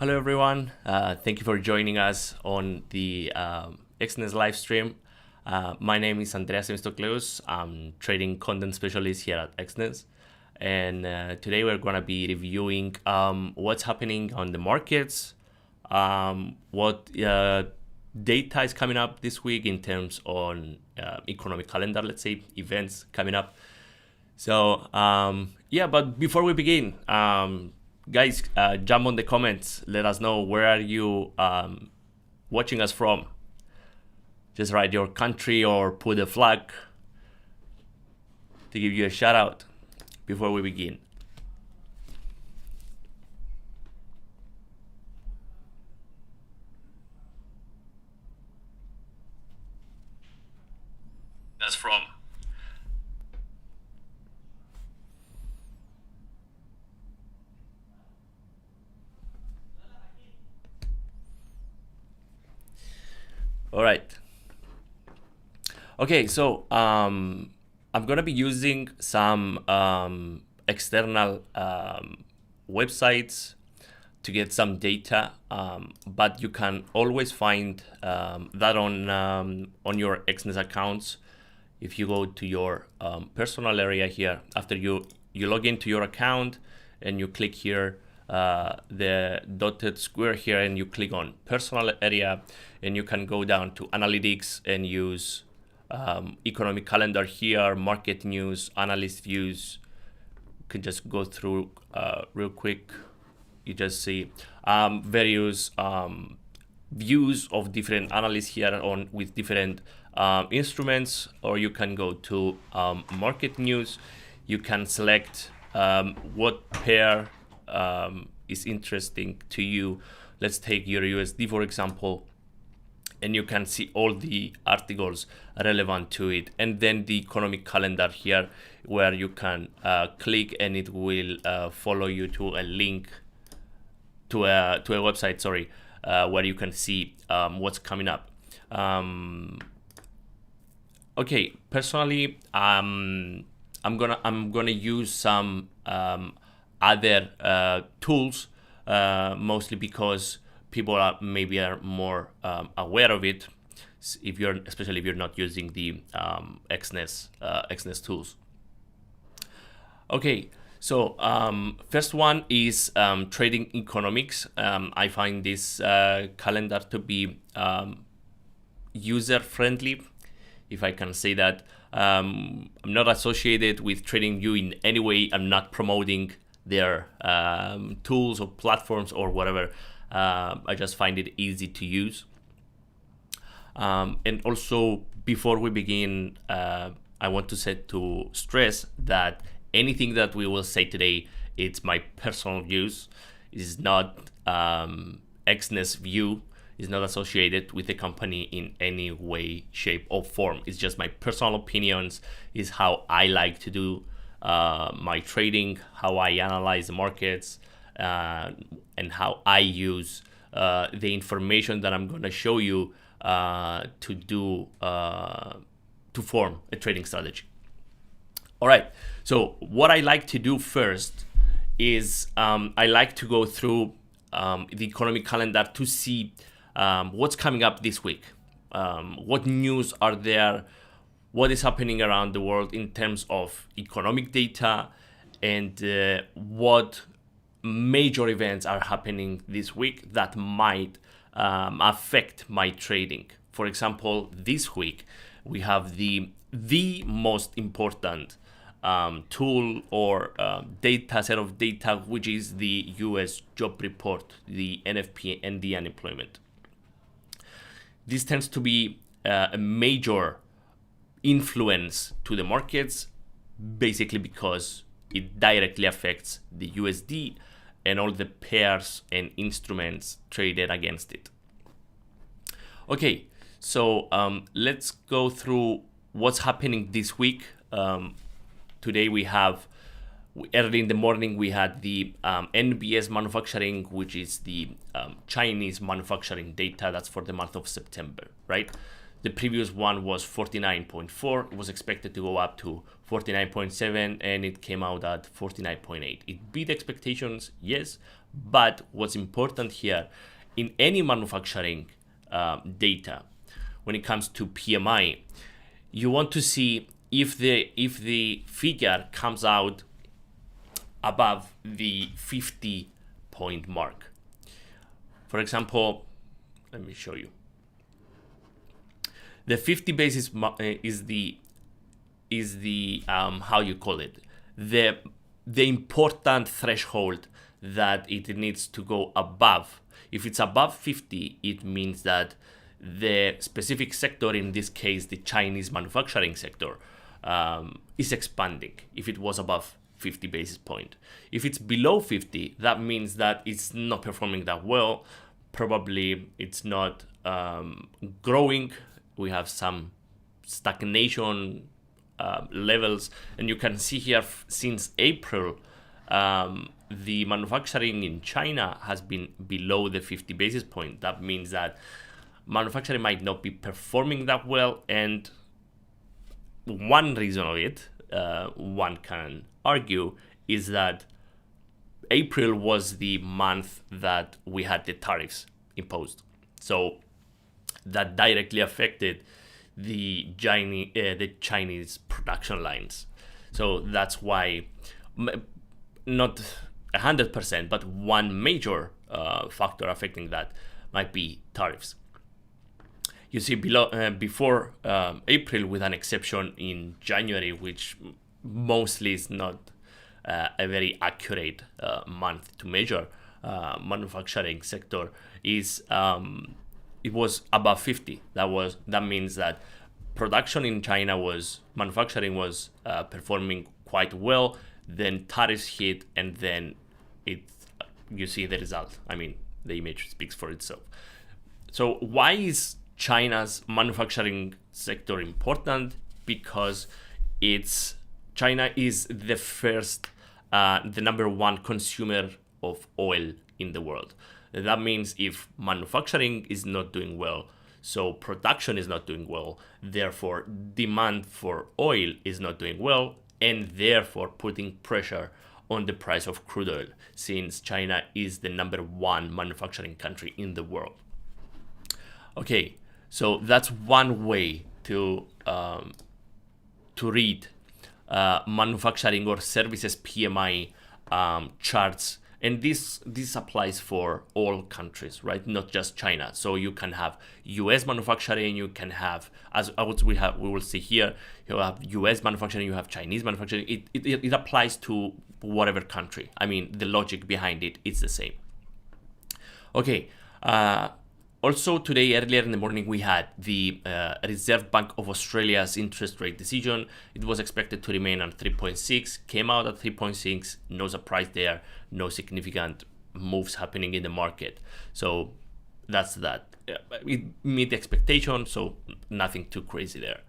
Hello everyone, thank you for joining us on the Exness live stream. My name is Antreas Themistokleous. I'm trading content specialist here at Exness, and today we're going to be reviewing what's happening on the markets, what data is coming up this week in terms on economic calendar, let's say events coming up. So but before we begin, guys, jump on the comments. Let us know where are you watching us from. Just write your country or put a flag to give you a shout out before we begin. That's from. All right. Okay, so I'm gonna be using some external websites to get some data, but you can always find that on your Exness accounts. If you go to your personal area here, after you log into your account and you click here, the dotted square here, and you click on personal area, and you can go down to analytics and use economic calendar here, market news, analyst views. You can just go through real quick. You just see various views of different analysts here on with different instruments, or you can go to market news. You can select what pair is interesting to you. Let's take your USD for example, and you can see all the articles relevant to it, and then the economic calendar here, where you can click and it will follow you to a link to a website, where you can see what's coming up. Okay, personally, I'm gonna use some other tools, mostly because people are more aware of it, especially if you're not using the Exness tools. Okay, so first one is trading economics. I find this calendar to be user friendly, if I can say that. I'm not associated with TradingView in any way. I'm not promoting their tools or platforms or whatever. I just find it easy to use. And also, before we begin, I want to stress that anything that we will say today, it's my personal views. It is not Exness view. Is not associated with the company in any way, shape, or form. It's just my personal opinions. Is how I like to do my trading, how I analyze the markets, and how I use the information that I'm going to show you to form a trading strategy. All right. So what I like to do first is I like to go through the economic calendar to see what's coming up this week, what news are there, what is happening around the world in terms of economic data, and what major events are happening this week that might affect my trading. For example, this week we have the most important tool or data set of data, which is the US job report, the NFP, and the unemployment. This tends to be a major influence to the markets, basically because it directly affects the USD and all the pairs and instruments traded against it. Okay, so let's go through what's happening this week. Today we have, early in the morning, we had the NBS manufacturing, which is the Chinese manufacturing data. That's for the month of September, right? The previous one was 49.4. It was expected to go up to 49.7, and it came out at 49.8. It beat expectations, yes, But what's important here, in any manufacturing data, when it comes to PMI, you want to see if the figure comes out above the 50 point mark. For example, let me show you. The 50 basis is the how you call it, the important threshold that it needs to go above. If it's above 50, it means that the specific sector, in this case the Chinese manufacturing sector, is expanding. If it was above 50 basis point, if it's below 50, that means that it's not performing that well. Probably it's not growing. We have some stagnation levels, and you can see here since April, the manufacturing in China has been below the 50 basis point. That means that manufacturing might not be performing that well, and one reason of it, one can argue, is that April was the month that we had the tariffs imposed. So that directly affected the Chinese production lines. So that's why, not 100%, but one major factor affecting that might be tariffs. You see before April, with an exception in January, which mostly is not a very accurate month to measure manufacturing sector, is it was above 50. That means that production in China manufacturing was performing quite well. Then tariffs hit, and then you see the result. I mean, the image speaks for itself. So why is China's manufacturing sector important? Because China is the number one consumer of oil in the world. That means if manufacturing is not doing well, so production is not doing well, therefore demand for oil is not doing well, and therefore putting pressure on the price of crude oil, since China is the number one manufacturing country in the world. Okay, so that's one way to read manufacturing or services PMI charts, and this applies for all countries, right? Not just China. So you can have U.S. manufacturing, you can have, we will see here, you have U.S. manufacturing, you have Chinese manufacturing. It applies to whatever country. I mean, the logic behind it is the same. Okay. Also today, earlier in the morning, we had the Reserve Bank of Australia's interest rate decision. It was expected to remain on 3.6, came out at 3.6, no surprise there, no significant moves happening in the market. So that's that. It met expectation, so nothing too crazy there.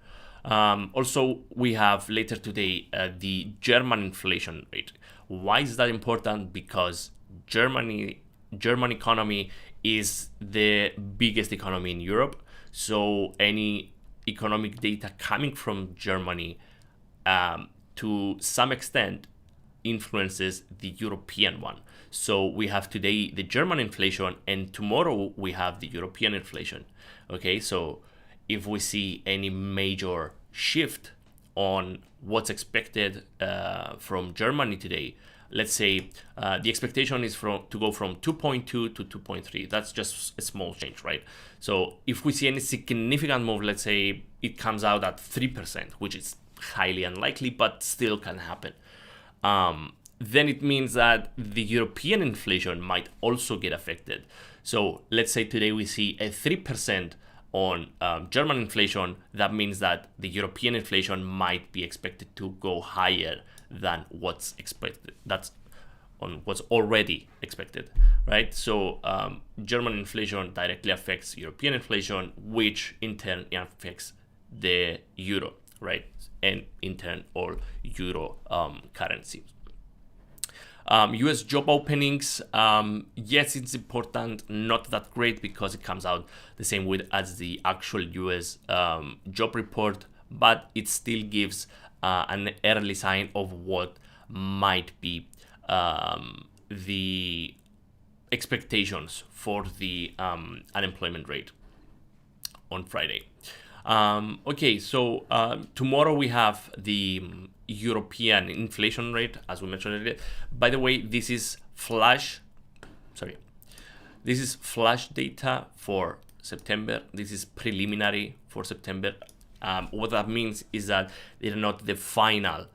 Also, we have later today the German inflation rate. Why is that important? Because German economy is the biggest economy in Europe. So any economic data coming from Germany, to some extent, influences the European one. So we have today the German inflation, and tomorrow we have the European inflation. Okay, so if we see any major shift on what's expected from Germany today, let's say the expectation is to go from 2.2 to 2.3. That's just a small change, right? So if we see any significant move, let's say it comes out at 3%, which is highly unlikely, but still can happen. Then it means that the European inflation might also get affected. So let's say today we see a 3% on German inflation. That means that the European inflation might be expected to go higher than what's expected. That's on what's already expected, right? So German inflation directly affects European inflation, which in turn affects the euro, right? And in turn, all euro currencies. US job openings, yes, it's important, not that great because it comes out the same way as the actual US job report, but it still gives an early sign of what might be the expectations for the unemployment rate on Friday. Okay, so tomorrow we have the European inflation rate, as we mentioned earlier. By the way, this is flash data for September. This is preliminary for September. What that means is that they're not the final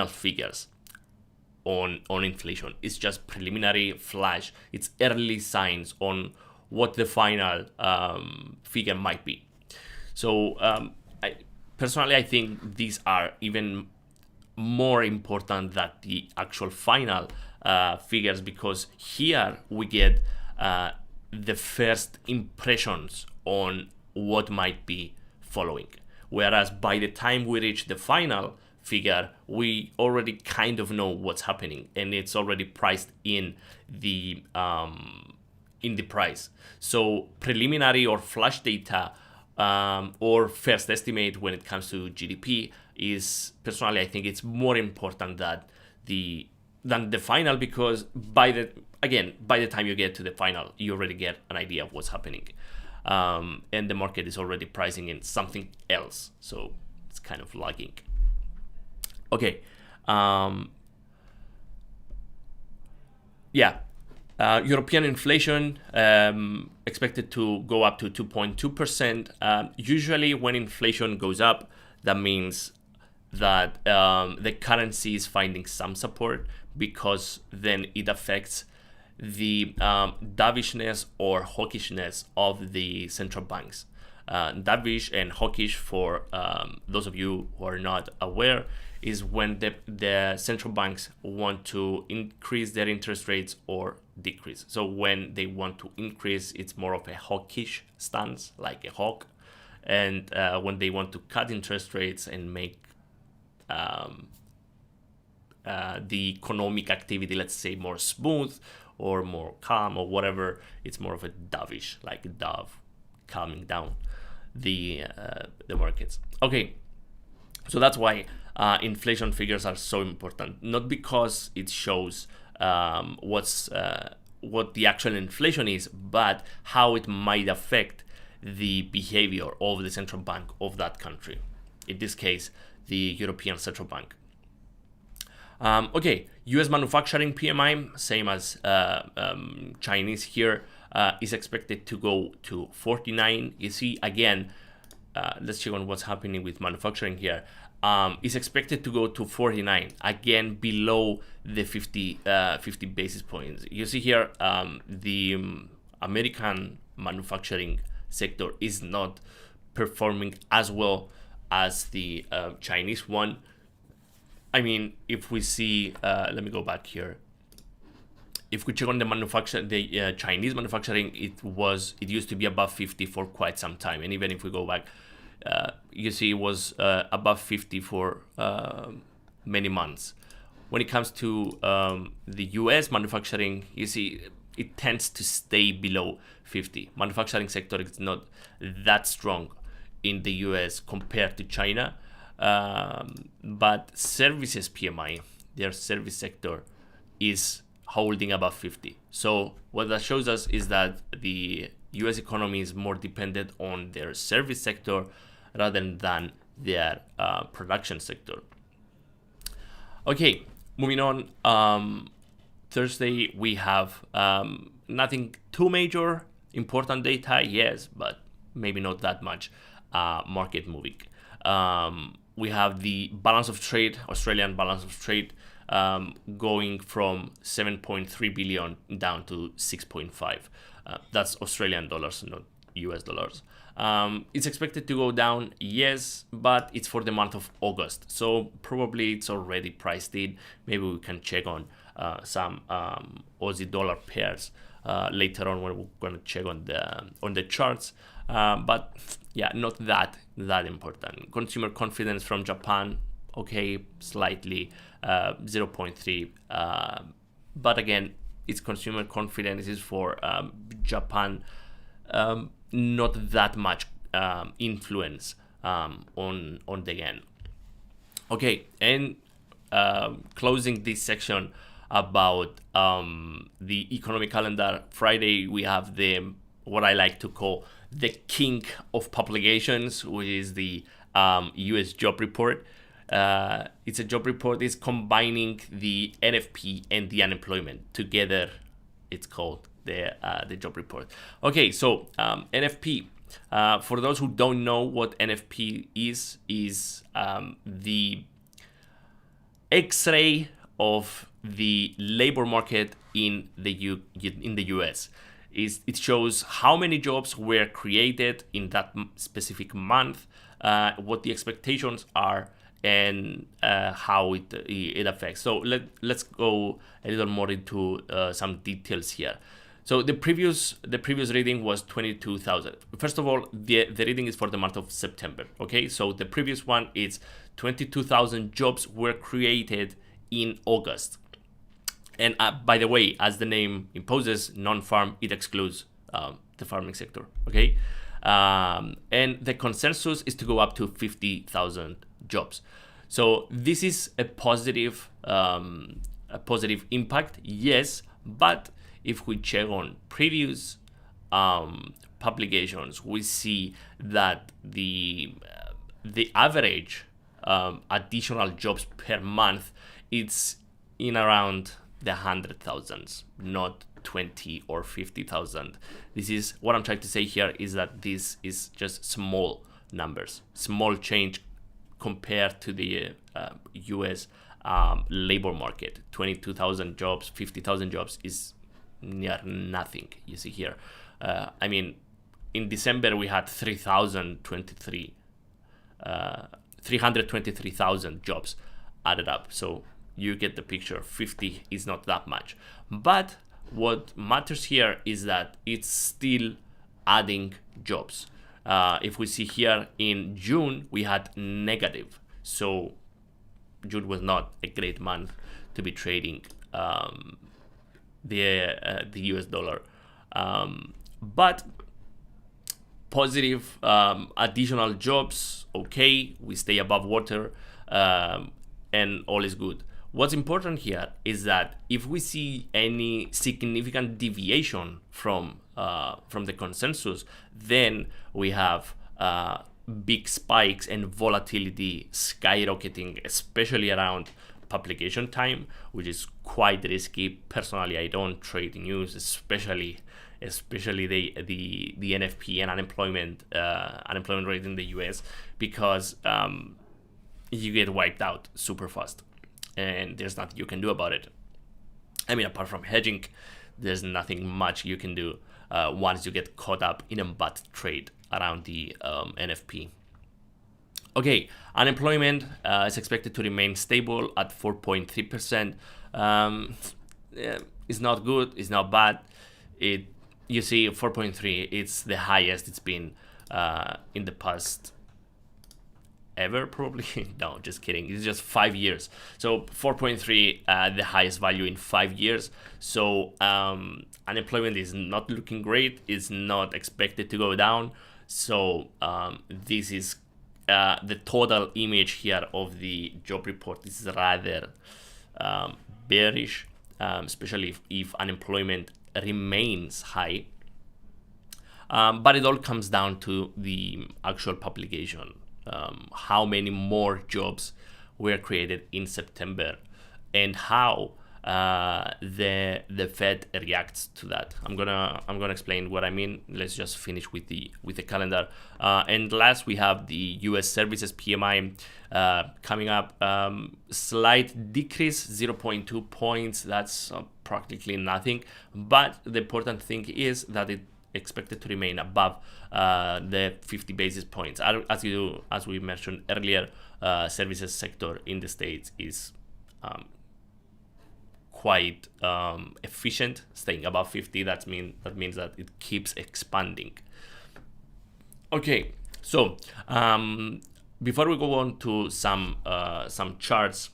figures on inflation. It's just preliminary flash. It's early signs on what the final figure might be. So I think these are even more important than the actual final figures, because here we get the first impressions on what might be following. Whereas by the time we reach the final figure, we already kind of know what's happening, and it's already priced in the price. So preliminary or flash data or first estimate when it comes to GDP is, personally, I think it's more important than the final, because by the time you get to the final, you already get an idea of what's happening, and the market is already pricing in something else, so it's kind of lagging. Okay. European inflation expected to go up to 2.2%. Usually when inflation goes up, that means that the currency is finding some support, because then it affects the dovishness or hawkishness of the central banks. Dovish and hawkish, for those of you who are not aware, is when the central banks want to increase their interest rates or decrease. So when they want to increase, it's more of a hawkish stance, like a hawk. And when they want to cut interest rates and make the economic activity, let's say, more smooth or more calm or whatever, it's more of a dovish, like a dove calming down the markets. Okay, so that's why inflation figures are so important, not because it shows what the actual inflation is, but how it might affect the behavior of the central bank of that country, in this case the European Central Bank. Okay, US manufacturing PMI, same as Chinese here, is expected to go to 49. You see, again, let's check on what's happening with manufacturing here. Is expected to go to 49, again below the 50 basis points. You see here, the American manufacturing sector is not performing as well as the Chinese one. I mean, if we see, let me go back here. If we check on the Chinese manufacturing, it used to be above 50 for quite some time, and even if we go back, you see it was above 50 for many months. When it comes to the US manufacturing, you see it tends to stay below 50. Manufacturing sector is not that strong in the US compared to China, but services PMI, their service sector, is holding above 50. So what that shows us is that the US economy is more dependent on their service sector rather than their production sector. Okay, moving on. Thursday we have nothing too major. Important data, yes, but maybe not that much market moving. We have the balance of trade, Australian balance of trade, going from 7.3 billion down to 6.5. That's Australian dollars, not US dollars. It's expected to go down, yes, but it's for the month of August, so probably it's already priced in. Maybe we can check on some Aussie dollar pairs later on when we're going to check on the charts. But yeah, not that important. Consumer confidence from Japan, okay, slightly 0.3, but again, it's consumer confidence is for Japan, not that much influence on the yen. Okay, and closing this section, about the economic calendar. Friday we have the what I like to call the king of publications, which is the U.S. job report. It's a job report. It's combining the NFP and the unemployment together. It's called the job report. Okay, so NFP. For those who don't know what NFP is the X-ray of the labor market in the US. It shows how many jobs were created in that specific month, what the expectations are, and how it affects. So let's go a little more into some details here. So the previous reading was 22,000. First of all, the reading is for the month of September. Okay, so the previous one is 22,000 jobs were created in August. And by the way, as the name imposes, non-farm, it excludes the farming sector. Okay, and the consensus is to go up to 50,000 jobs. So this is a positive impact, yes, but if we check on previous publications, we see that the average additional jobs per month, it's in around the 100,000s, not 20 or 50,000. This is what I'm trying to say here, is that this is just small numbers, small change compared to the US labor market. 22,000 jobs, 50,000 jobs is near nothing. You see here. I mean, in December we had 323,000 jobs added up. So you get the picture. 50 is not that much. But what matters here is that it's still adding jobs. If we see here in June, we had negative. So June was not a great month to be trading the US dollar. But positive additional jobs, okay, we stay above water, and all is good. What's important here is that if we see any significant deviation from the consensus, then we have big spikes and volatility skyrocketing, especially around publication time, which is quite risky. Personally, I don't trade news, especially the NFP and unemployment rate in the US, because you get wiped out super fast, and there's nothing you can do about it. I mean, apart from hedging, there's nothing much you can do once you get caught up in a bad trade around the NFP. Okay, unemployment is expected to remain stable at 4.3%. It's not good, it's not bad. You see 4.3, it's the highest it's been in the past ever, probably. No, just kidding. It's just 5 years. So 4.3, the highest value in 5 years. So unemployment is not looking great. It's not expected to go down. So this is the total image here of the job report is rather bearish, especially if unemployment remains high. But it all comes down to the actual publication. How many more jobs were created in September, and how the Fed reacts to that. I'm gonna explain what I mean. Let's just finish with the calendar. And last, we have the U.S. services PMI coming up. Slight decrease, 0.2 points. That's practically nothing. But the important thing is that it expected to remain above the 50 basis points. As we mentioned earlier, services sector in the States is quite efficient, staying above 50. That means that it keeps expanding. Okay, so before we go on to some charts,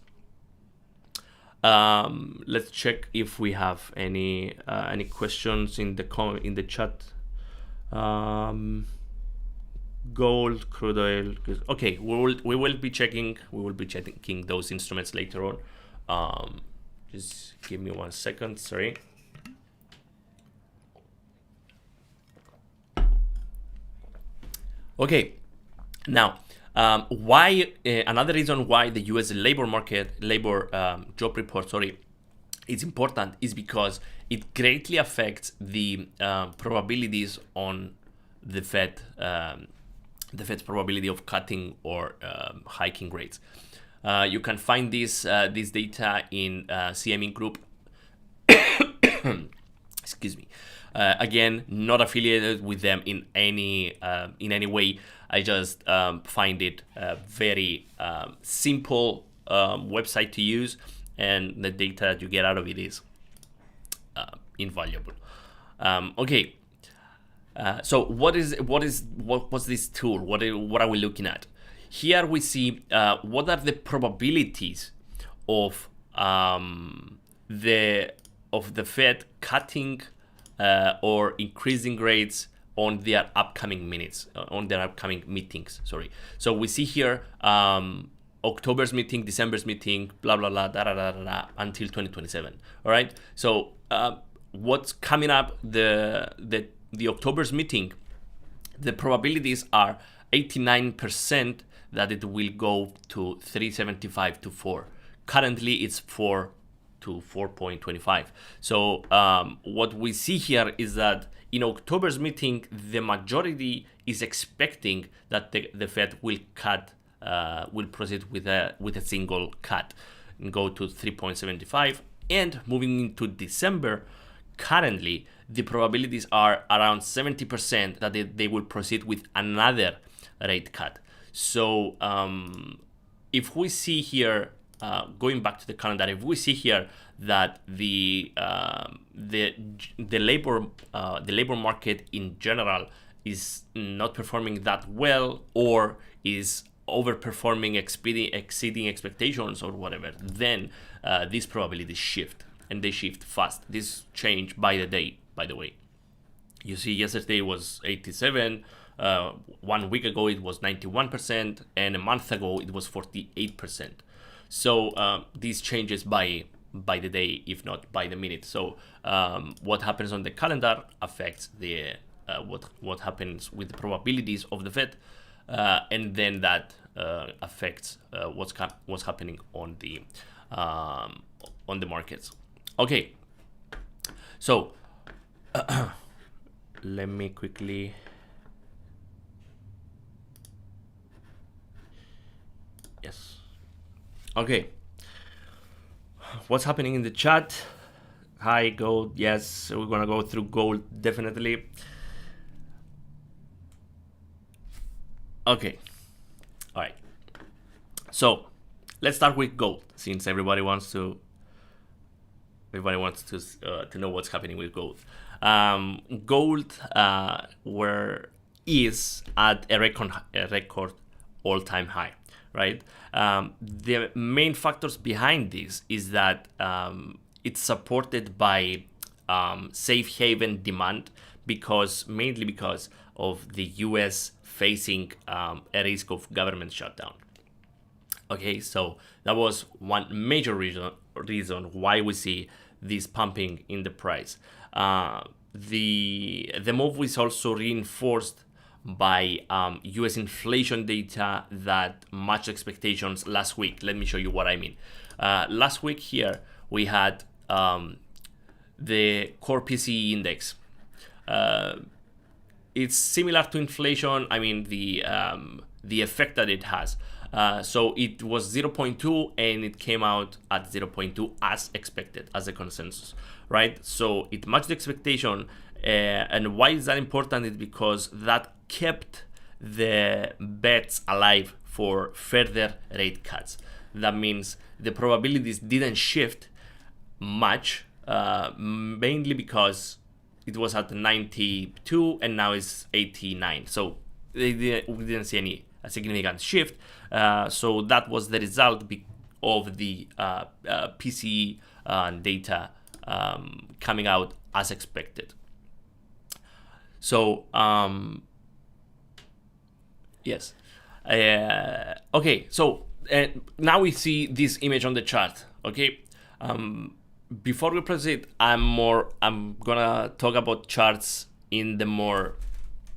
let's check if we have any questions in the chat. Gold, crude oil. Okay, we will be checking those instruments later on. Just give me 1 second, sorry. Okay, now why another reason why the U.S. labor job report, sorry, is important is because it greatly affects the probabilities on the Fed's probability of cutting or hiking rates. You can find this data in CME Group. Excuse me. Again, not affiliated with them in any way. I just find it a very simple website to use, and the data that you get out of it is invaluable. Okay. So what's this tool? What are we looking at? Here we see what are the probabilities of the Fed cutting or increasing rates on their upcoming meetings. Sorry. So we see here October's meeting, December's meeting, blah blah blah, da da da da, until 2027. All right. So what's coming up? The October's meeting, the probabilities are 89% that it will go to 375 to 4. Currently, it's 4 to 4.25. So what we see here is that in October's meeting, the majority is expecting that the Fed will proceed with a single cut and go to 3.75. And moving into December, currently the probabilities are around 70% that they will proceed with another rate cut. So if we see here, going back to the calendar, if we see here that the labor market in general is not performing that well, or is overperforming, exceeding expectations or whatever, then these probabilities shift, and they shift fast. This change by the day, by the way. You see, yesterday was 87. 1 week ago it was 91%, and a month ago it was 48%. So these changes by the day, if not by the minute. So what happens on the calendar affects the what happens with the probabilities of the Fed, and then that affects what's happening on the markets. Okay, so let me quickly. Yes. Okay. What's happening in the chat? Hi, gold. Yes, we're gonna go through gold, definitely. Okay. All right. So let's start with gold, since everybody wants to know what's happening with gold. Gold is at a record all-time high, right? The main factors behind this is that it's supported by safe haven demand, mainly because of the US facing a risk of government shutdown. Okay, so that was one major reason why we see this pumping in the price. The move was also reinforced by US inflation data that matched expectations last week. Let me show you what I mean. Last week here we had the core PCE index. It's similar to inflation. I mean the effect that it has. So it was 0.2 and it came out at 0.2 as expected, as a consensus, right? So it matched the expectation. And why is that important? Is because that kept the bets alive for further rate cuts. That means the probabilities didn't shift much, mainly because it was at 92 and now it's 89. So we didn't see any significant shift. So that was the result of the PCE data coming out as expected. So yes. Okay, so now we see this image on the chart. Okay, Before we proceed, I'm gonna talk about charts in the more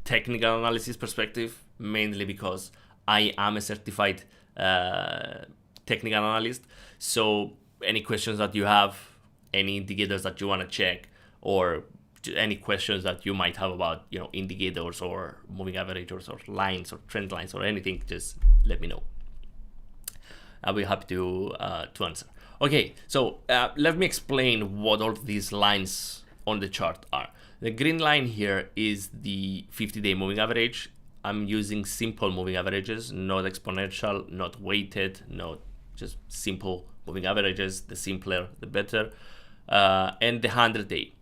technical analysis perspective, mainly because I am a certified technical analyst. So any questions that you have, any indicators that you want to check, or any questions that you might have about indicators or moving averages or lines or trend lines or anything, just let me know. I'll be happy to answer. Okay, so let me explain what all these lines on the chart are. The green line here is the 50-day moving average. I'm using simple moving averages, not exponential, not weighted, not just simple moving averages. The simpler, the better. And the 100-day.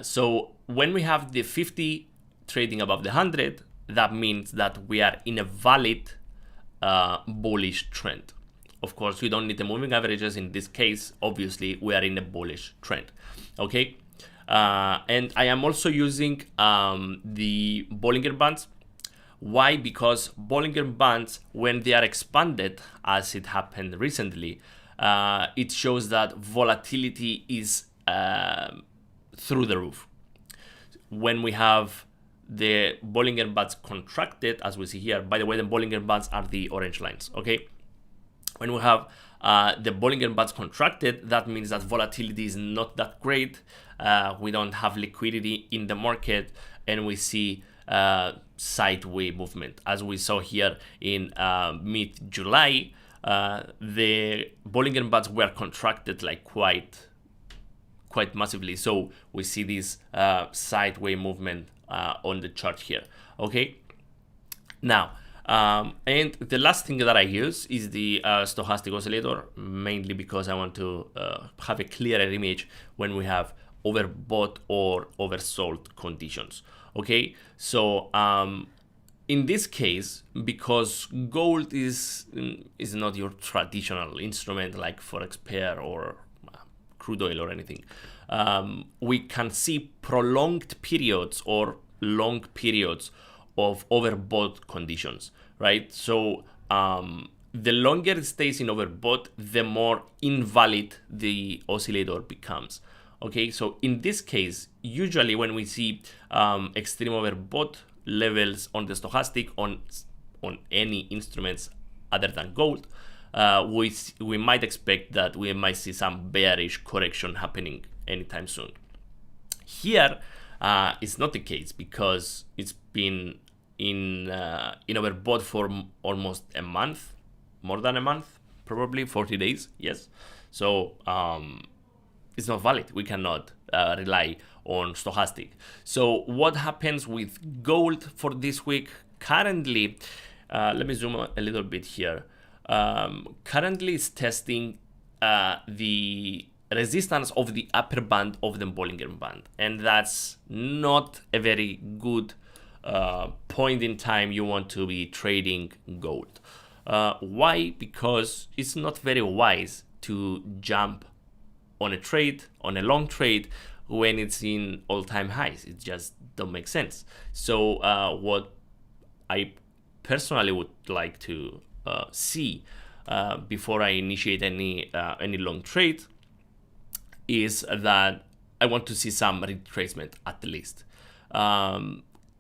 So when we have the 50 trading above the 100, that means that we are in a valid bullish trend. Of course, we don't need the moving averages in this case. Obviously, we are in a bullish trend. Okay. And I am also using the Bollinger Bands. Why? Because Bollinger Bands, when they are expanded, as it happened recently, it shows that volatility is through the roof. When we have the Bollinger Bands contracted, as we see here, by the way, the Bollinger Bands are the orange lines, okay? When we have the Bollinger Bands contracted, that means that volatility is not that great. We don't have liquidity in the market, and we see sideways movement. As we saw here in mid-July, the Bollinger Bands were contracted like quite massively. So we see this sideways movement on the chart here. Okay. Now, and the last thing that I use is the stochastic oscillator, mainly because I want to have a clearer image when we have overbought or oversold conditions. Okay, so in this case, because gold is not your traditional instrument like forex pair or crude oil or anything, we can see prolonged periods or long periods of overbought conditions, right? So the longer it stays in overbought, the more invalid the oscillator becomes. Okay, so in this case, usually when we see extreme overbought levels on the stochastic on any instruments other than gold, we might expect that we might see some bearish correction happening anytime soon. Here, it's not the case because it's been in overbought for almost a month, more than a month, probably 40 days. Yes, so it's not valid. We cannot rely on stochastic. So what happens with gold for this week? Currently, let me zoom a little bit here. Currently, it's testing the resistance of the upper band of the Bollinger Band, and that's not a very good point in time you want to be trading gold. Why? Because it's not very wise to jump on a trade, on a long trade, when it's in all-time highs. It just don't make sense. So what I personally would like to see before I initiate any long trade is that I want to see some retracement at least.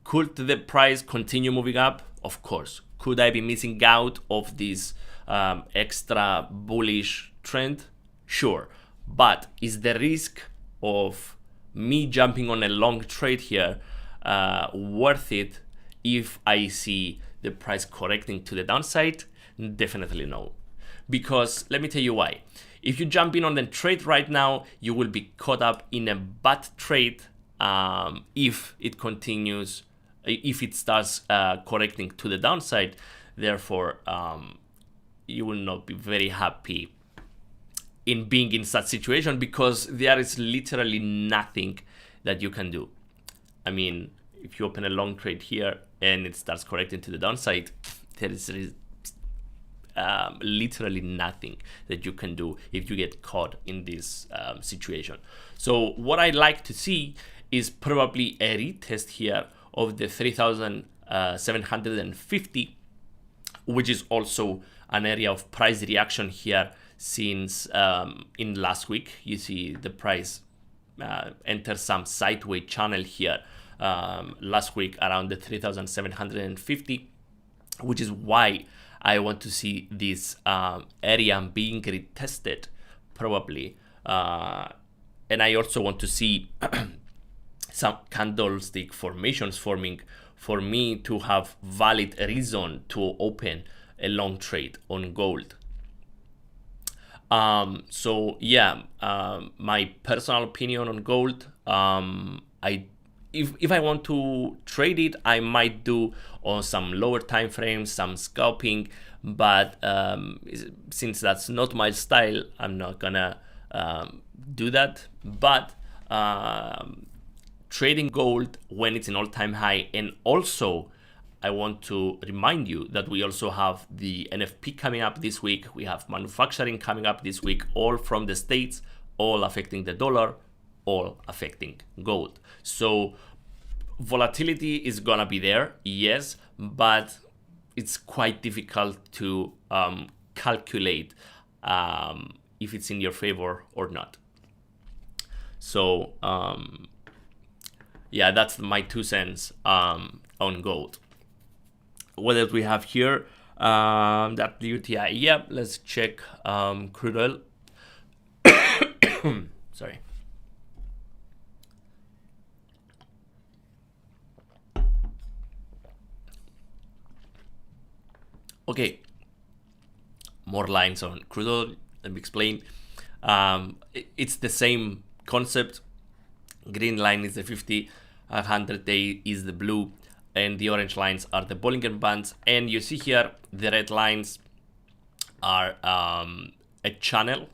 Could the price continue moving up? Of course. Could I be missing out of this extra bullish trend? Sure. But is the risk of me jumping on a long trade here worth it if I see the price correcting to the downside? Definitely no. Because let me tell you why. If you jump in on the trade right now, you will be caught up in a bad trade if it continues, if it starts correcting to the downside. Therefore, you will not be very happy in being in such situation because there is literally nothing that you can do. I mean, if you open a long trade here and it starts correcting to the downside, there is literally nothing that you can do if you get caught in this situation. So what I'd like to see is probably a retest here of the 3,750, which is also an area of price reaction here since in last week. You see the price enter some sideways channel here last week around the 3,750, which is why I want to see this area being retested probably, and I also want to see some candlestick formations forming for me to have valid reason to open a long trade on gold. So yeah, my personal opinion on gold, if I want to trade it, I might do on some lower time frames, some scalping, but since that's not my style, I'm not gonna do that. But trading gold when it's an all-time high, and also I want to remind you that we also have the NFP coming up this week. We have manufacturing coming up this week, all from the States, all affecting the dollar, all affecting gold. So volatility is gonna be there, yes, but it's quite difficult to calculate if it's in your favor or not. So yeah, that's my 2 cents on gold. What else we have here? That UTI. Yeah, let's check crude oil. Sorry. Okay, more lines on crude oil. Let me explain. It's the same concept. Green line is the 50, 100-day is the blue, and the orange lines are the Bollinger Bands. And you see here the red lines are a channel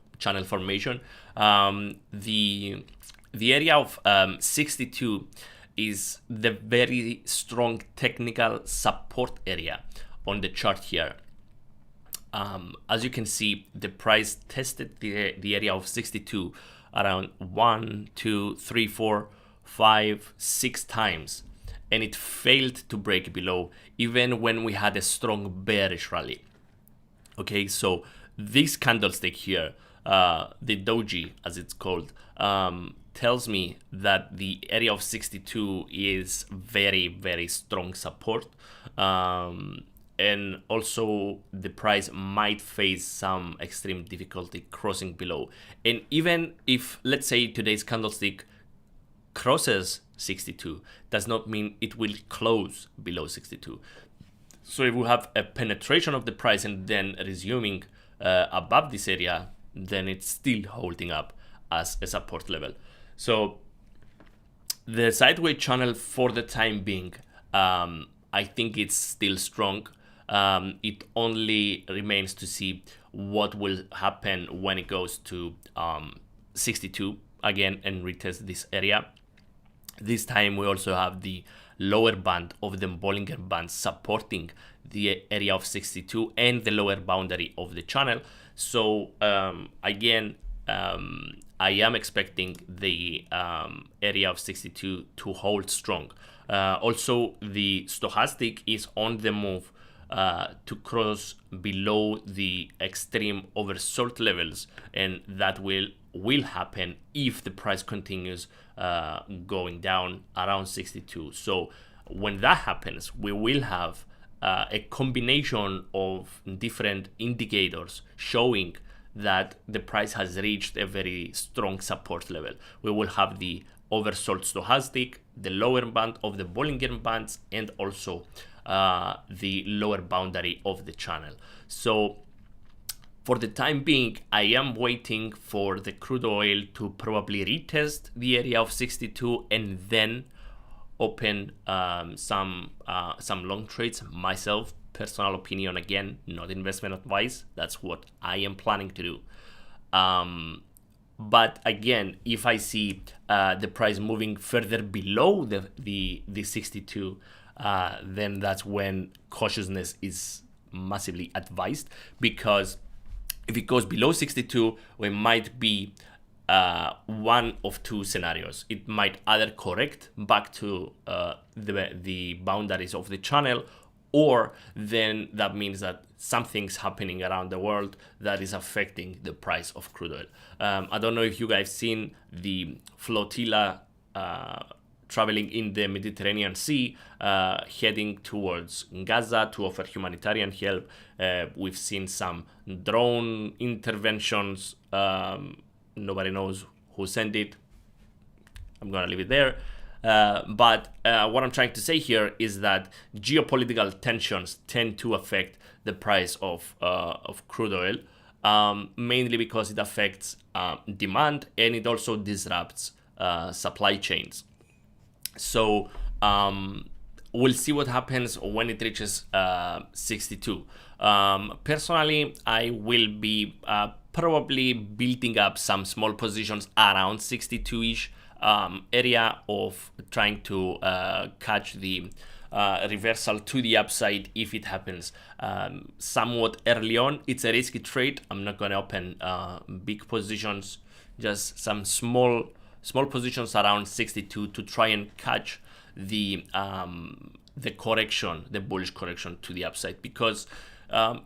formation. The area of 62 is the very strong technical support area on the chart here. As you can see, the price tested the area of 62 around 1, 2, 3, 4, 5, 6 times, and it failed to break below even when we had a strong bearish rally. Okay, so this candlestick here, the doji as it's called, tells me that the area of 62 is very, very strong support, and also the price might face some extreme difficulty crossing below. And even if, let's say, today's candlestick crosses 62, does not mean it will close below 62. So if we have a penetration of the price and then resuming above this area, then it's still holding up as a support level. So the sideways channel for the time being, I think it's still strong. It only remains to see what will happen when it goes to 62 again and retest this area. This time we also have the lower band of the Bollinger Band supporting the area of 62 and the lower boundary of the channel. So again, I am expecting the area of 62 to hold strong. Also, the stochastic is on the move to cross below the extreme oversold levels, and that will happen if the price continues going down around 62. So when that happens, we will have a combination of different indicators showing that the price has reached a very strong support level. We will have the oversold stochastic, the lower band of the Bollinger Bands, and also the lower boundary of the channel. So for the time being, I am waiting for the crude oil to probably retest the area of 62 and then open some long trades myself. Personal opinion, again, not investment advice. That's what I am planning to do. But again, if I see the price moving further below the 62, then that's when cautiousness is massively advised, because if it goes below 62, we might be one of two scenarios. It might either correct back to the boundaries of the channel, or then that means that something's happening around the world that is affecting the price of crude oil. I don't know if you guys seen the flotilla traveling in the Mediterranean Sea, heading towards Gaza to offer humanitarian help. We've seen some drone interventions. Nobody knows who sent it. I'm gonna leave it there. But what I'm trying to say here is that geopolitical tensions tend to affect the price of crude oil, mainly because it affects demand, and it also disrupts supply chains. So we'll see what happens when it reaches 62. Personally, I will be probably building up some small positions around 62-ish area of trying to catch the reversal to the upside if it happens somewhat early on. It's a risky trade. I'm not going to open big positions, just some small positions around 62 to try and catch the correction, the bullish correction to the upside, because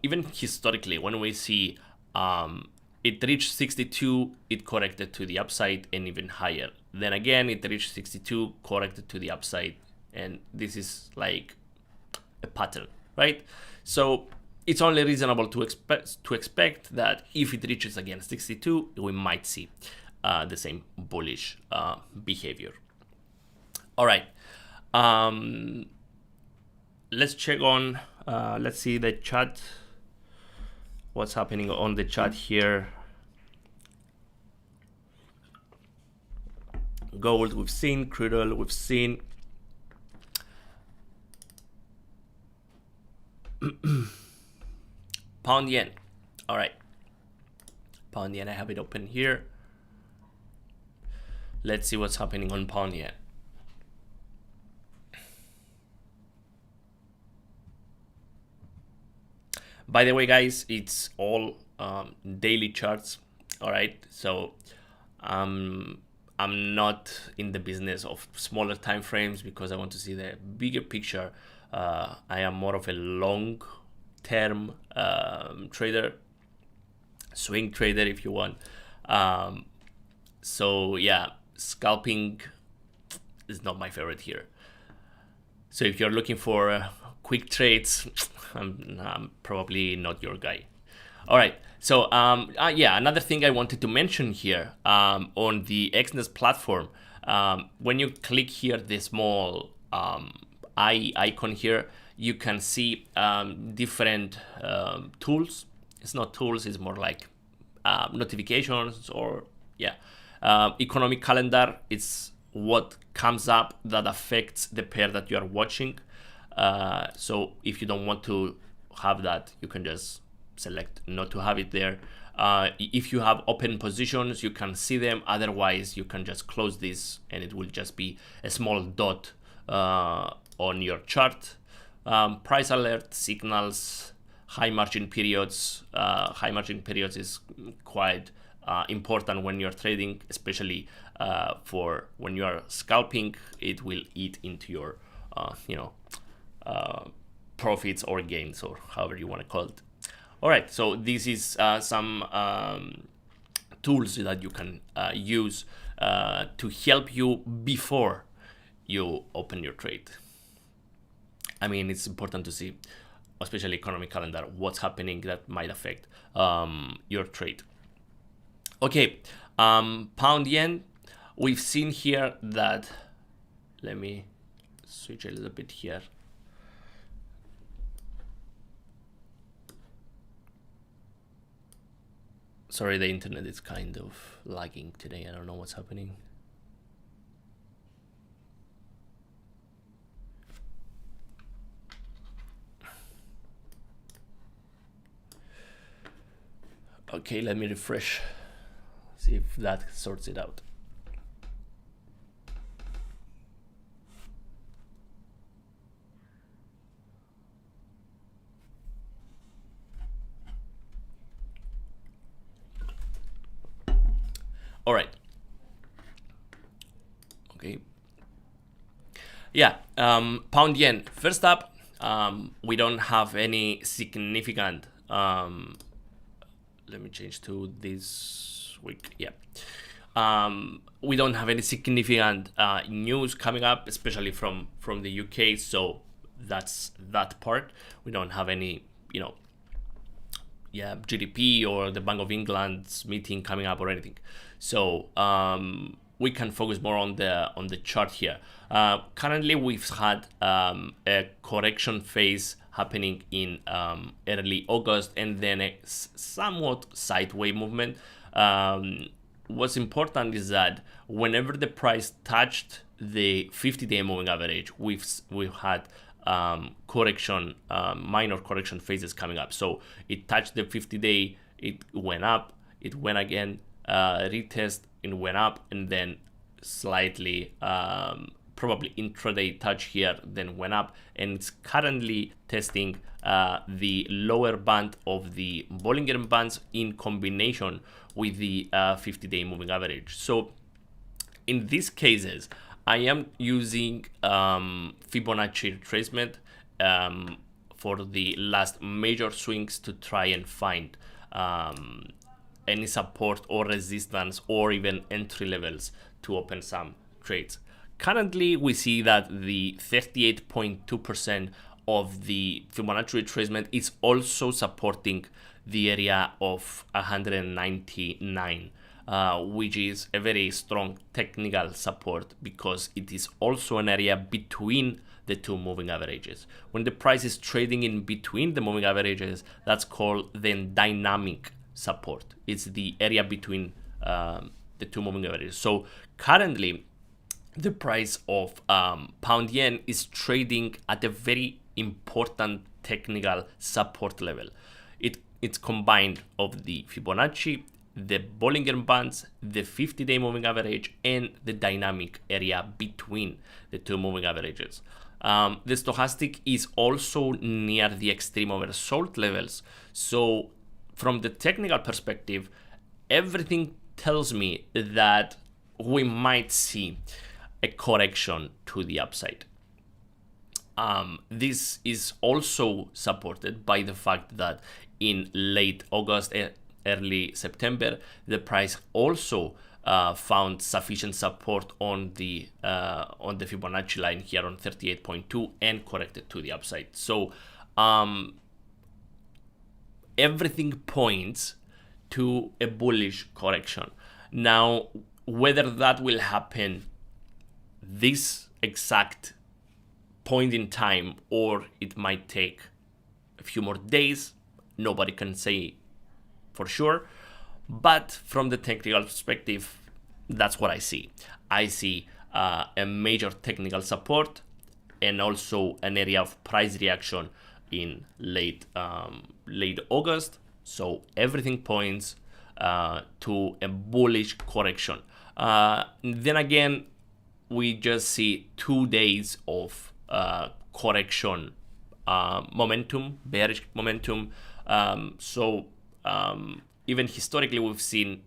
even historically, when we see it reached 62, it corrected to the upside and even higher. Then again, it reached 62, corrected to the upside, and this is like a pattern, right? So it's only reasonable to expect that if it reaches again 62, we might see the same bullish behavior. All right, let's check on. Let's see the chart. What's happening on the chart here? Gold we've seen, crude oil we've seen. Pound yen. All right, pound yen. I have it open here. Let's see what's happening on pound yen. By the way, guys, it's all daily charts. All right, so I'm not in the business of smaller time frames because I want to see the bigger picture. I am more of a long-term trader, swing trader, if you want. So yeah, scalping is not my favorite here. So if you're looking for quick trades, I'm probably not your guy. All right. So yeah, another thing I wanted to mention here on the Exness platform, when you click here, the small eye icon here, you can see different tools. It's not tools, it's more like notifications, or yeah, economic calendar. It's what comes up that affects the pair that you are watching. So if you don't want to have that, you can just select not to have it there. If you have open positions, you can see them. Otherwise, you can just close this and it will just be a small dot on your chart. Price alert, signals, high margin periods. High margin periods is quite important when you're trading, especially for when you are scalping. It will eat into your profits or gains, or however you want to call it. All right, so this is some tools that you can use to help you before you open your trade. I mean, it's important to see, especially economic calendar, what's happening that might affect your trade. Okay, pound yen. We've seen here that, let me switch a little bit here. Sorry, the internet is kind of lagging today. I don't know what's happening. Okay, let me refresh. See if that sorts it out. All right. Okay. Yeah. Pound yen. First up, we don't have any significant. Let me change to this week. Yeah. We don't have any significant news coming up, especially from the UK. So that's that part. We don't have any, GDP or the Bank of England's meeting coming up or anything. So we can focus more on the chart here. Currently, we've had a correction phase happening in early August, and then a somewhat sideways movement. What's important is that whenever the price touched the 50-day moving average, we've had correction, minor correction phases coming up. So it touched the 50-day, it went up, it went again, retest, it went up, and then slightly, probably intraday touch here, then went up, and it's currently testing the lower band of the Bollinger Bands in combination with the 50-day moving average. So in these cases, I am using Fibonacci retracement for the last major swings to try and find any support or resistance or even entry levels to open some trades. Currently, we see that the 38.2% of the Fibonacci retracement is also supporting the area of 199. Which is a very strong technical support because it is also an area between the two moving averages. When the price is trading in between the moving averages, that's called then dynamic support. It's the area between the two moving averages. So currently, the price of pound yen is trading at a very important technical support level. It's combined of the Fibonacci, the Bollinger Bands, the 50-day moving average, and the dynamic area between the two moving averages. The stochastic is also near the extreme oversold levels. So from the technical perspective, everything tells me that we might see a correction to the upside. This is also supported by the fact that in late August, early September, the price also found sufficient support on the Fibonacci line here on 38.2 and corrected to the upside. So everything points to a bullish correction. Now, whether that will happen this exact point in time or it might take a few more days, nobody can say for sure. But from the technical perspective, that's what I see. I see a major technical support and also an area of price reaction in late August. So everything points to a bullish correction. Then again, we just see 2 days of correction momentum, bearish momentum. Even historically, we've seen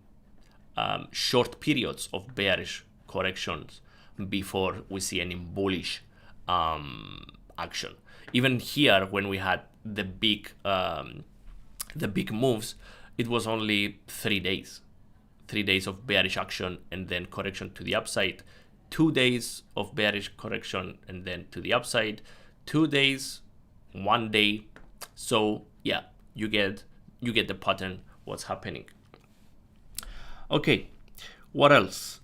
short periods of bearish corrections before we see any bullish action. Even here, when we had the big moves, it was only 3 days. 3 days of bearish action and then correction to the upside. 2 days of bearish correction and then to the upside. 2 days, 1 day. So yeah, you get the pattern, what's happening. Okay, what else?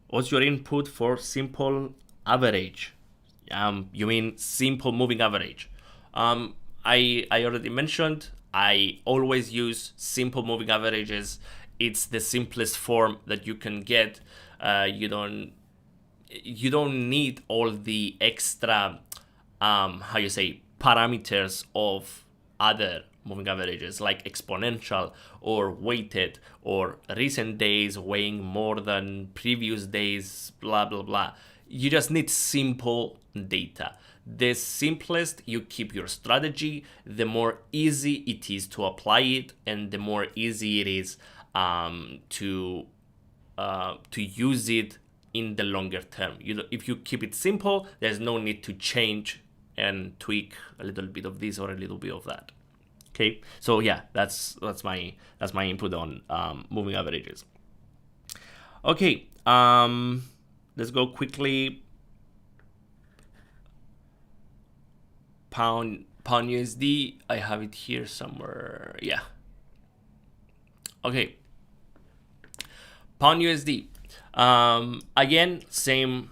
What's your input for simple average? You mean simple moving average? I already mentioned I always use simple moving averages. It's the simplest form that you can get. You don't need all the extra parameters of other moving averages like exponential or weighted or recent days weighing more than previous days, blah blah blah. You just need simple data. The simplest you keep your strategy, the more easy it is to apply it, and the more easy it is to use it in the longer term. If you keep it simple, there's no need to change and tweak a little bit of this or a little bit of that. Okay, so yeah, that's my input on moving averages. Okay, let's go quickly. Pound USD, I have it here somewhere. Yeah. Okay. Pound USD. Again, same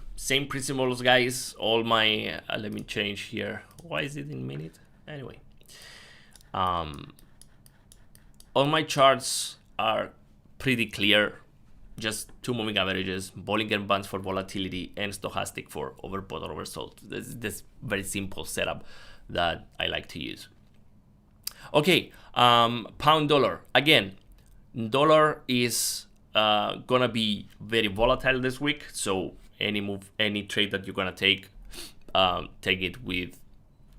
principles, guys. All my let me change here. Why is it in minute? Anyway, all my charts are pretty clear. Just two moving averages, Bollinger Bands for volatility, and stochastic for overbought or oversold. This very simple setup that I like to use. Okay, pound dollar. Again, dollar is gonna be very volatile this week. So any move, any trade that you're gonna take it with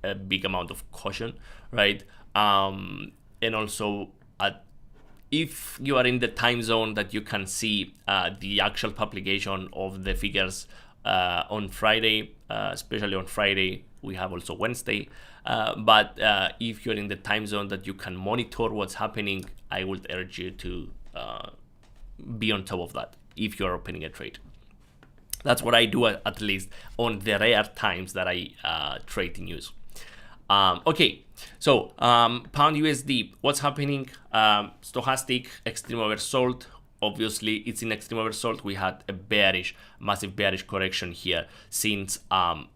a big amount of caution, right? And also if you are in the time zone that you can see the actual publication of the figures on Friday, especially on Friday, we have also Wednesday. But if you're in the time zone that you can monitor what's happening, I would urge you to be on top of that if you're opening a trade. That's what I do, at least on the rare times that I trade in use. Okay, so pound USD, what's happening? Stochastic, extreme oversold. Obviously, it's in extreme oversold. We had a massive bearish correction here since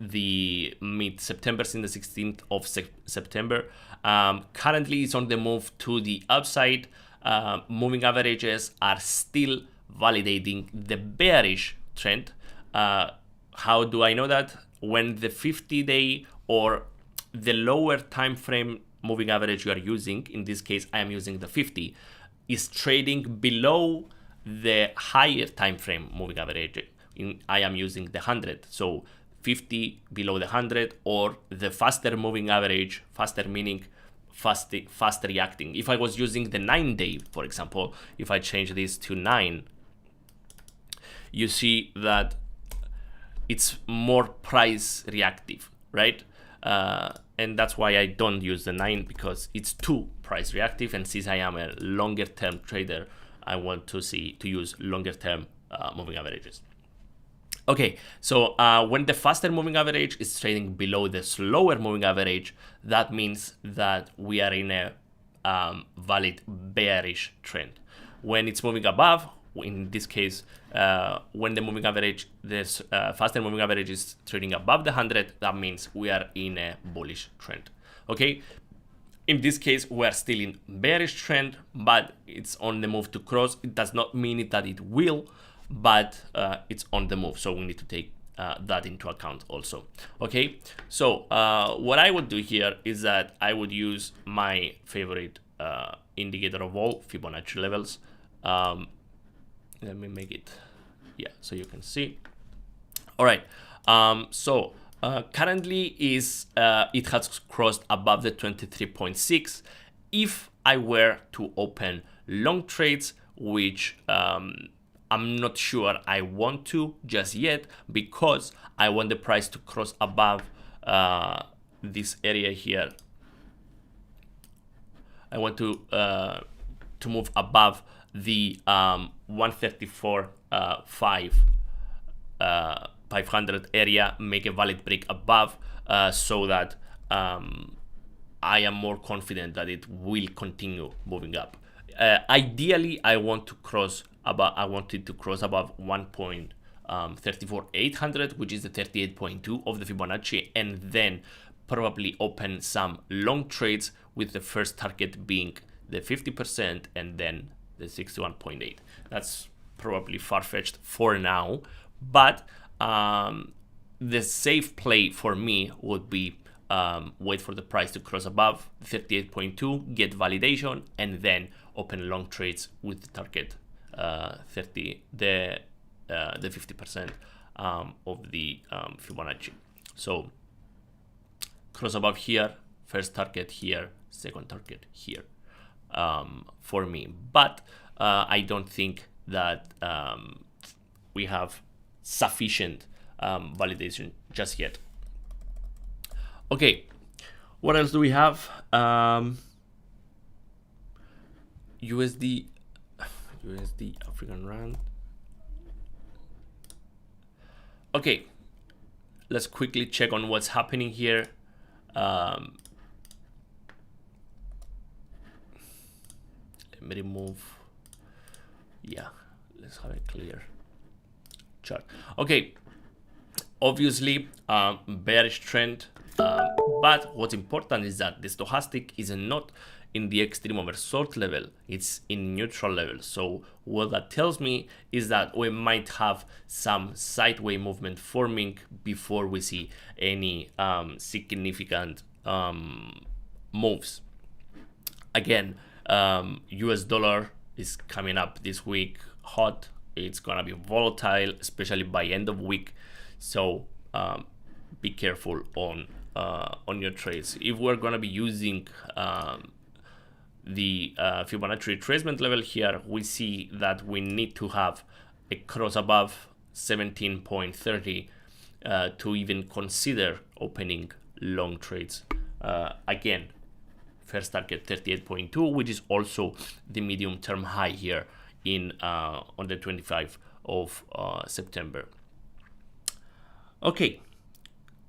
the mid-September, since the 16th of September. Currently, it's on the move to the upside. Moving averages are still validating the bearish trend. How do I know that? When the 50-day or the lower time frame moving average you are using, in this case I am using the 50, is trading below the higher time frame moving average. I am using the 100, so 50 below the 100, or the faster moving average, faster meaning fast reacting. If I was using the 9-day, for example, if I change this to 9, you see that it's more price reactive, right? And that's why I don't use the 9, because it's too price reactive. And since I am a longer term trader, I want to use longer term moving averages. Okay, so when the faster moving average is trading below the slower moving average, that means that we are in a valid bearish trend. When it's moving above, in this case, when the moving average, this faster moving average is trading above the 100, that means we are in a bullish trend. Okay, in this case, we are still in bearish trend, but it's on the move to cross. It does not mean that it will, but it's on the move, so we need to take that into account also. Okay, so what I would do here is that I would use my favorite indicator of all, Fibonacci levels. Let me make it, yeah, so you can see. All right, so currently it has crossed above the 23.6. If I were to open long trades, which I'm not sure I want to just yet, because I want the price to cross above this area here. I want to move above the 500 area, make a valid break above, so that I am more confident that it will continue moving up. Ideally, I want to cross above. I wanted to cross above 1.34800, which is the 38.2 of the Fibonacci, and then probably open some long trades with the first target being the 50% and then the 61.8. That's probably far-fetched for now, but the safe play for me would be wait for the price to cross above 38.2, get validation, and then open long trades with the target 50% of the Fibonacci. So cross above here, first target here, second target here. For me, but I don't think that we have sufficient validation just yet. Okay, what else do we have? USD African Rand. Okay, let's quickly check on what's happening here. Let me remove. Yeah, let's have a clear chart. Okay, obviously bearish trend, but what's important is that the stochastic is not in the extreme oversold level, it's in neutral level. So what that tells me is that we might have some sideways movement forming before we see any significant moves. Again, US dollar is coming up this week hot. It's gonna be volatile, especially by end of week. So be careful on your trades. If we're gonna be using the Fibonacci retracement level here, we see that we need to have a cross above 17.30 to even consider opening long trades. Again, first target 38.2, which is also the medium term high here in on the 25th of September. Okay,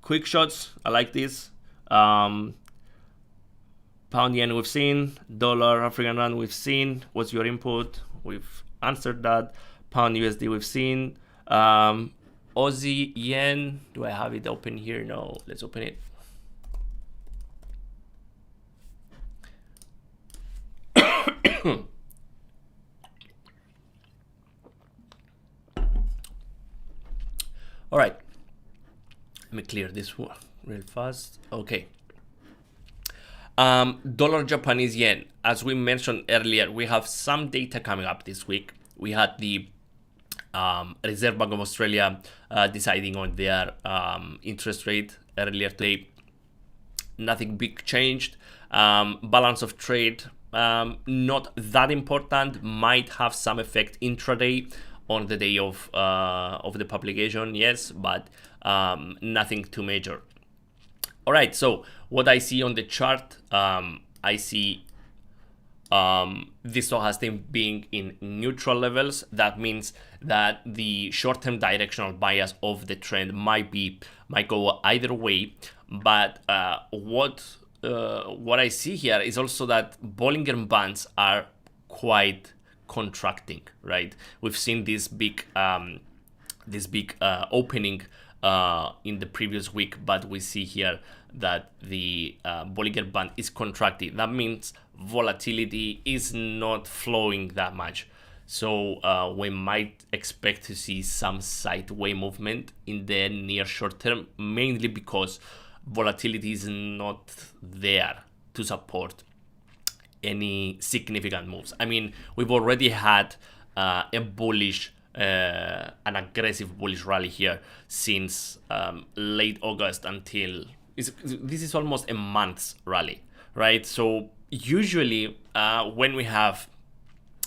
quick shots. I like this. Pound yen we've seen, dollar African rand we've seen. What's your input? We've answered that. Pound USD we've seen. Aussie yen, do I have it open here? No, let's open it. All right, let me clear this one real fast. Okay. Dollar Japanese yen, as we mentioned earlier, we have some data coming up this week. We had the Reserve Bank of Australia deciding on their interest rate earlier today. Nothing big changed. Balance of trade, not that important, might have some effect intraday on the day of the publication, yes, but nothing too major. All right, so what I see on the chart, I see this stochastic being in neutral levels. That means that the short-term directional bias of the trend might go either way. But what I see here is also that Bollinger Bands are quite contracting, right? We've seen this big opening in the previous week, but we see here that the Bollinger Band is contracting. That means volatility is not flowing that much. So we might expect to see some sideways movement in the near short term, mainly because volatility is not there to support any significant moves. I mean, we've already had a bullish an aggressive bullish rally here since late August until this is almost a month's rally, right? So usually when we have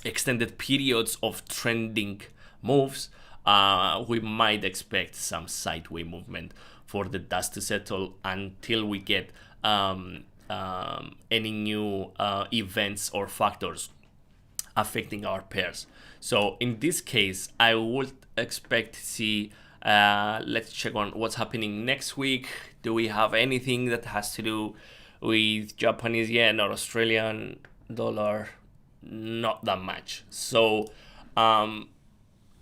extended periods of trending moves, we might expect some sideways movement for the dust to settle until we get any new events or factors affecting our pairs. So in this case, I would expect to see, let's check on what's happening next week. Do we have anything that has to do with Japanese yen or Australian dollar? Not that much. So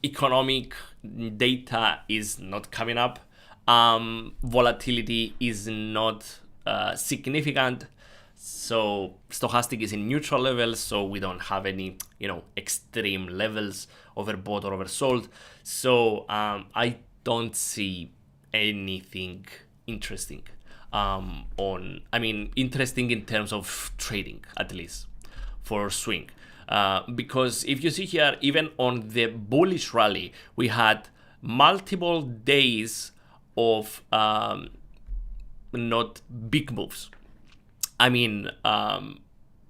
economic data is not coming up. Volatility is not significant. So stochastic is in neutral levels, so we don't have any, extreme levels overbought or oversold. So I don't see anything interesting interesting in terms of trading, at least for swing. Because if you see here, even on the bullish rally, we had multiple days of not big moves. I mean,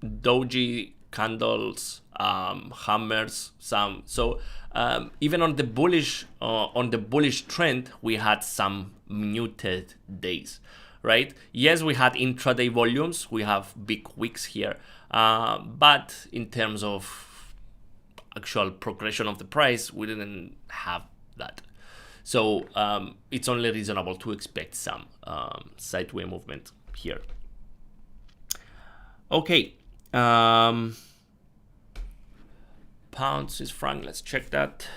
doji candles, hammers, some. So even on the bullish trend, we had some muted days, right? Yes, we had intraday volumes. We have big wicks here. But in terms of actual progression of the price, we didn't have that. So it's only reasonable to expect some sideway movement here. Okay. Pound Swiss franc, let's check that.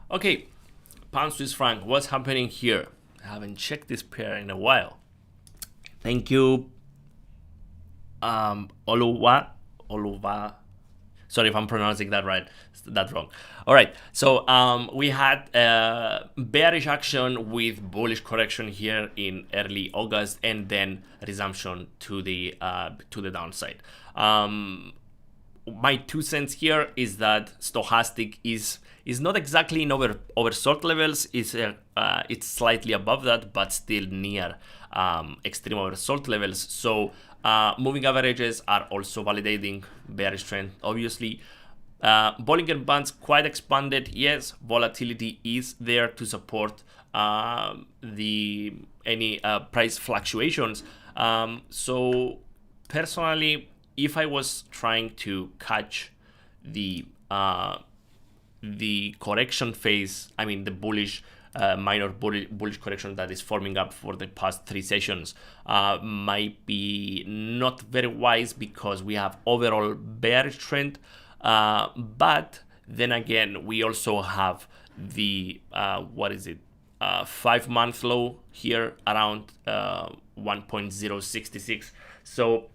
Okay, pound Swiss franc, what's happening here? I haven't checked this pair in a while. Thank you, Oluwa. Sorry if I'm pronouncing that right. That's wrong. All right. So we had bearish action with bullish correction here in early August, and then resumption to the downside. My 2 cents here is that stochastic is not exactly in oversold levels. It's slightly above that, but still near extreme oversold levels. So moving averages are also validating bearish trend, obviously. Bollinger Bands quite expanded. Yes, volatility is there to support any price fluctuations. So personally, if I was trying to catch the correction phase, I mean the bullish minor bullish correction that is forming up for the past 3 sessions, might be not very wise because we have overall bearish trend. But then again, we also have the 5-month low here around 1.066. So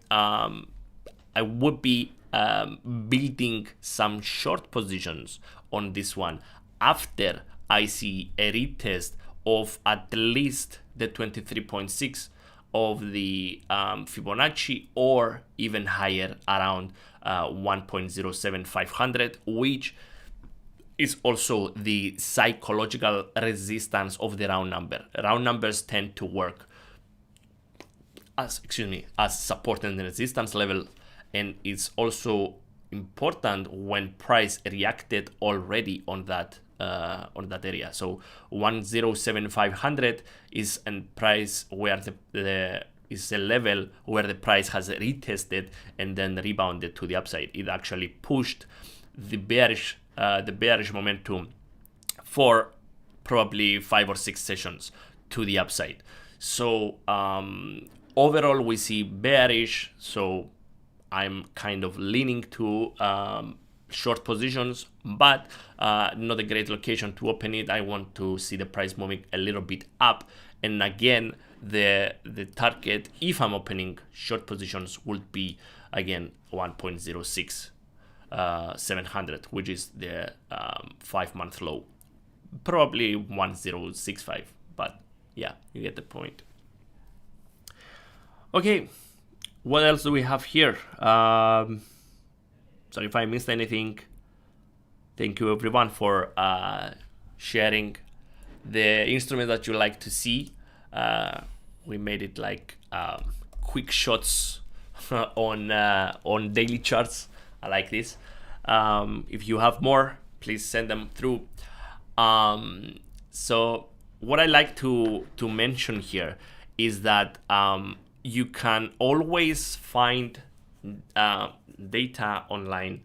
I would be building some short positions on this one after I see a retest of at least the 23.6 of the Fibonacci, or even higher around 1.07500, which is also the psychological resistance of the round number. Round numbers tend to work as support and resistance level, and it's also important when price reacted already on that area. So 107,500 is a price where is a level where the price has retested and then rebounded to the upside. It actually pushed the bearish momentum for probably 5 or 6 sessions to the upside. So overall we see bearish, so I'm kind of leaning to short positions, but not a great location to open it. I want to see the price moving a little bit up, and again the target, if I'm opening short positions, would be again 1.06 which is the 5-month low, probably 1.065, but yeah, you get the point. Okay, what else do we have here? Sorry if I missed anything. Thank you everyone for sharing the instrument that you like to see. We made it like quick shots on daily charts. I like this. If you have more, please send them through. So what I like to mention here is that you can always find data online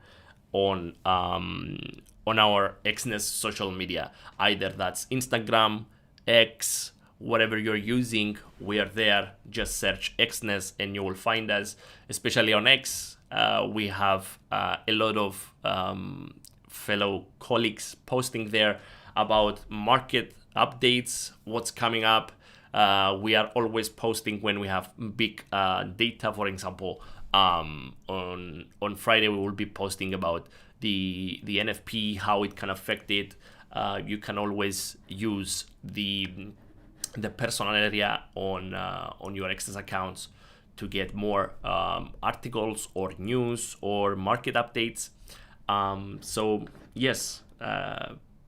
on our Exness social media. Either that's Instagram, X, whatever you're using, we are there. Just search Exness and you will find us. Especially on X, we have a lot of fellow colleagues posting there about market updates, what's coming up. We are always posting when we have big data. For example, on Friday we will be posting about the NFP, how it can affect it. You can always use the personal area on your Exness accounts to get more articles or news or market updates. So yes,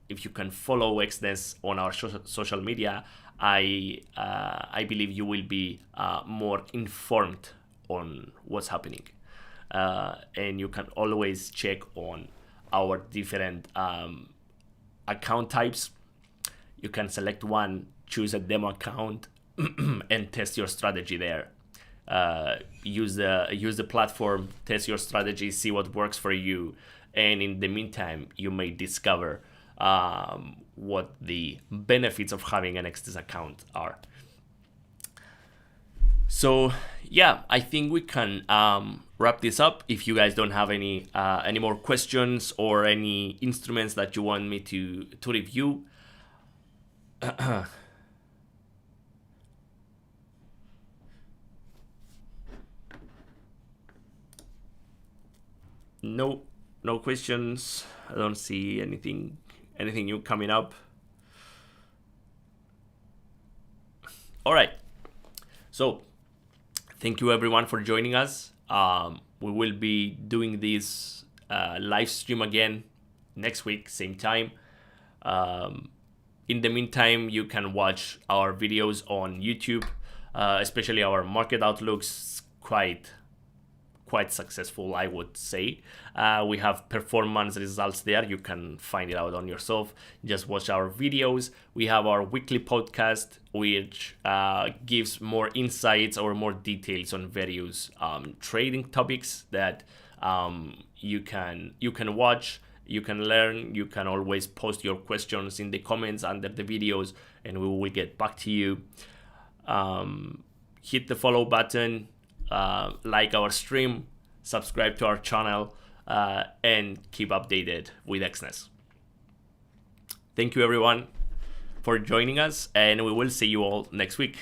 if you can follow Exness on our social media, I believe you will be more informed on what's happening, and you can always check on our different account types. You can select one, choose a demo account, and test your strategy there. Use the platform, test your strategy, see what works for you, and in the meantime, you may discover what the benefits of having an Exness account are. So yeah, I think we can wrap this up. If you guys don't have any more questions or any instruments that you want me to review, no questions. I don't see anything new coming up. All right, so thank you everyone for joining us. We will be doing this live stream again next week, same time. In the meantime, you can watch our videos on YouTube, especially our market outlooks, quite successful, I would say. We have performance results there. You can find it out on yourself. Just watch our videos. We have our weekly podcast, which gives more insights or more details on various trading topics that you can watch. You can learn. You can always post your questions in the comments under the videos, and we will get back to you. Hit the follow button. Like our stream, subscribe to our channel, and keep updated with Exness. Thank you everyone for joining us, and we will see you all next week.